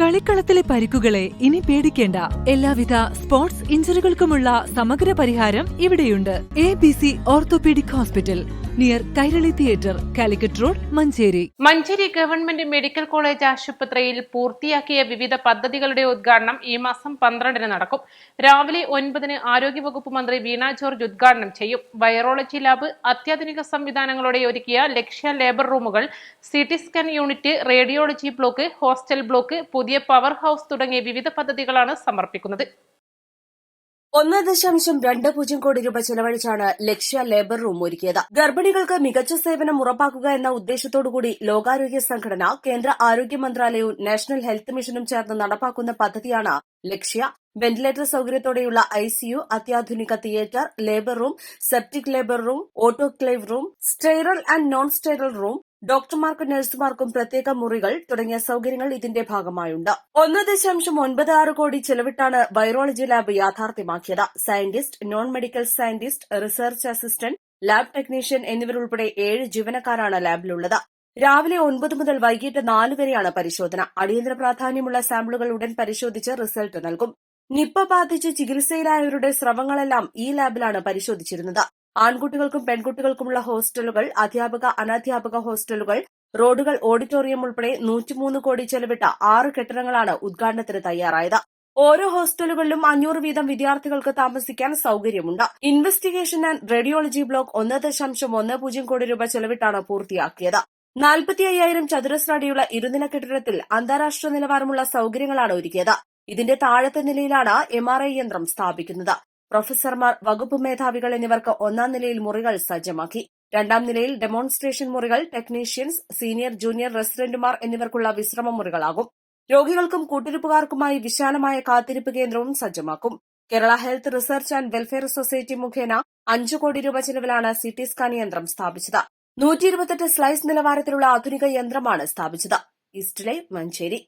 കളിക്കളത്തിലെ പരിക്കുകളെ ഇനി പേടിക്കേണ്ട. എല്ലാവിധ സ്പോർട്സ് ഇഞ്ചുറികൾക്കുമുള്ള സമഗ്ര പരിഹാരം ഇവിടെയുണ്ട്. ABC orthopaedic hospital, near Kairali theatre, Calicut road, Manjeri. Manjeri government medical college ആശുപത്രിയിൽ പൂർത്തിയാക്കിയ വിവിധ പദ്ധതികളുടെ ഉദ്ഘാടനം ഈ മാസം 12-ന് നടക്കും. രാവിലെ 9-ന് ആരോഗ്യവകുപ്പ് മന്ത്രി വീണ ജോർജ് ഉദ്ഘാടനം ചെയ്യും. വൈറോളജി ലാബ്, അത്യാധുനിക സംവിധാനങ്ങളോടെ ഒരുക്കിയ ലക്ഷ്യ ലേബർ റൂമുകൾ, CT scan unit, radiology block, hostel block, പുതിയ പവർ ഹൌസ് തുടങ്ങിയ വിവിധ പദ്ധതികളാണ് സമർപ്പിക്കുന്നത്. 1.20 കോടി രൂപ ചെലവഴിച്ചാണ് ലക്ഷ്യ ലേബർ റൂം ഒരുക്കിയത്. ഗർഭിണികൾക്ക് മികച്ച സേവനം ഉറപ്പാക്കുക എന്ന ഉദ്ദേശത്തോടുകൂടി ലോകാരോഗ്യ സംഘടന, കേന്ദ്ര ആരോഗ്യ മന്ത്രാലയവും നാഷണൽ ഹെൽത്ത് മിഷനും ചേർന്ന് നടപ്പാക്കുന്ന പദ്ധതിയാണ് ലക്ഷ്യ. വെന്റിലേറ്റർ സൌകര്യത്തോടെയുള്ള ICU, അത്യാധുനിക theatre, labour room, septic labour room, autoclave room, sterile and non sterile room, ഡോക്ടർമാർക്കും നഴ്സുമാർക്കും പ്രത്യേക മുറികൾ തുടങ്ങിയ സൌകര്യങ്ങൾ ഇതിന്റെ ഭാഗമായുണ്ട്. 1.96 കോടി ചെലവിട്ടാണ് വൈറോളജി ലാബ് യാഥാർത്ഥ്യമാക്കിയത്. Scientist, non medical scientist, research assistant, lab technician എന്നിവരുൾപ്പെടെ 7 ജീവനക്കാരാണ് ലാബിലുള്ളത്. രാവിലെ 9 മുതൽ വൈകിട്ട് 4 വരെയാണ് പരിശോധന. അടിയന്തര പ്രാധാന്യമുള്ള സാമ്പിളുകൾ ഉടൻ പരിശോധിച്ച് റിസൾട്ട് നൽകും. നിപ്പ ബാധിച്ച് ചികിത്സയിലായവരുടെ സ്രവങ്ങളെല്ലാം ഈ ലാബിലാണ് പരിശോധിച്ചിരുന്നത്. ആൺകുട്ടികൾക്കും പെൺകുട്ടികൾക്കുമുള്ള ഹോസ്റ്റലുകൾ, അധ്യാപക അനധ്യാപക ഹോസ്റ്റലുകൾ, റോഡുകൾ, ഓഡിറ്റോറിയം ഉൾപ്പെടെ 103 കോടി ചെലവിട്ട 6 കെട്ടിടങ്ങളാണ് ഉദ്ഘാടനത്തിന് തയ്യാറായത്. ഓരോ ഹോസ്റ്റലുകളിലും 500 വീതം വിദ്യാർത്ഥികൾക്ക് താമസിക്കാൻ സൌകര്യമുണ്ട്. ഇൻവെസ്റ്റിഗേഷൻ ആൻഡ് റേഡിയോളജി ബ്ലോക്ക് 1.10 കോടി രൂപ ചെലവിട്ടാണ് പൂർത്തിയാക്കിയത്. 45,000 ചതുരശ്ര അടിയുള്ള ഇരുനില കെട്ടിടത്തിൽ അന്താരാഷ്ട്ര നിലവാരമുള്ള സൌകര്യങ്ങളാണ് ഒരുക്കിയത്. ഇതിന്റെ താഴത്തെ നിലയിലാണ് MRI യന്ത്രം സ്ഥാപിക്കുന്നത്. പ്രൊഫസർമാർ, വകുപ്പ് മേധാവികൾ എന്നിവർക്ക് 1-ാം നിലയിൽ മുറികൾ സജ്ജമാക്കി. 2-ാം നിലയിൽ ഡെമോൺസ്ട്രേഷൻ മുറികൾ, ടെക്നീഷ്യൻസ്, സീനിയർ, ജൂനിയർ റെസിഡന്റുമാർ എന്നിവർക്കുള്ള വിശ്രമ മുറികളാകും. രോഗികൾക്കും കൂട്ടിരിപ്പുകാർക്കുമായി വിശാലമായ കാത്തിരിപ്പ് കേന്ദ്രവും സജ്ജമാക്കും. Kerala health research and welfare society മുഖേന 5 കോടി രൂപ ചെലവിലാണ് CT സ്കാൻ യന്ത്രം സ്ഥാപിച്ചത്. 128 സ്ലൈസ് നിലവാരത്തിലുള്ള ആധുനിക യന്ത്രമാണ് സ്ഥാപിച്ചത്. East live, Manjeri.